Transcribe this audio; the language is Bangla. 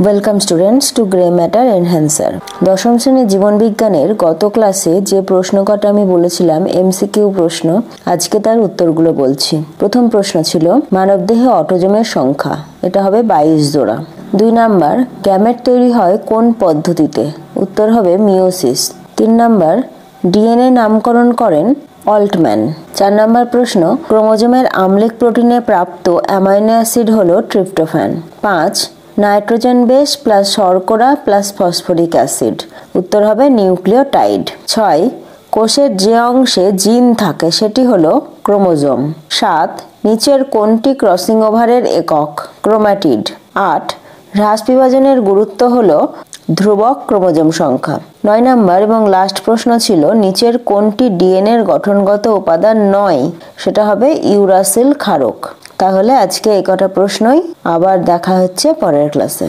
Welcome students to grey matter enhancer. দশম শ্রেণীর জীবন বিজ্ঞানের গত ক্লাসে যে প্রশ্ন কটা আমি বলেছিলাম এমসিকিউ প্রশ্ন, আজকে তার উত্তরগুলো বলছি। প্রথম প্রশ্ন ছিল মানবদেহে অটোজোমের সংখ্যা, এটা হবে 22 জোড়া। 2 নাম্বার, গ্যামেট তৈরি হয় কোন পদ্ধতিতে? উত্তর হবে মিওসিস। 3 নাম্বার, ডিএনএ নামকরণ করেন অল্টম্যান। 4 নাম্বার প্রশ্ন, ক্রোমোজোমের আম্লিক প্রোটিনে প্রাপ্ত অ্যামাইনো অ্যাসিড হলো ট্রিপ্টোফ্যান। 5, নাইট্রোজেন বেস প্লাস শর্করা প্লাস ফসফরিক অ্যাসিড, উত্তর হবে নিউক্লিওটাইড। 6, কোষের যে অংশে জিন থাকে সেটি হলো ক্রোমোজোম। 7, নিচের কোনটি ক্রসিং ওভারের একক? ক্রোম্যাটিড। 8, হ্রাস বিভাজনের গুরুত্ব হলো ধ্রুবক ক্রোমোজোম সংখ্যা। 9 নাম্বার এবং লাস্ট প্রশ্ন ছিল নিচের কোনটি ডিএনএর গঠনগত উপাদান নয়? সেটা হবে ইউরাসিল ক্ষারক। তাহলে আজকে এই কটা প্রশ্নই, আবার দেখা হচ্ছে পরের ক্লাসে।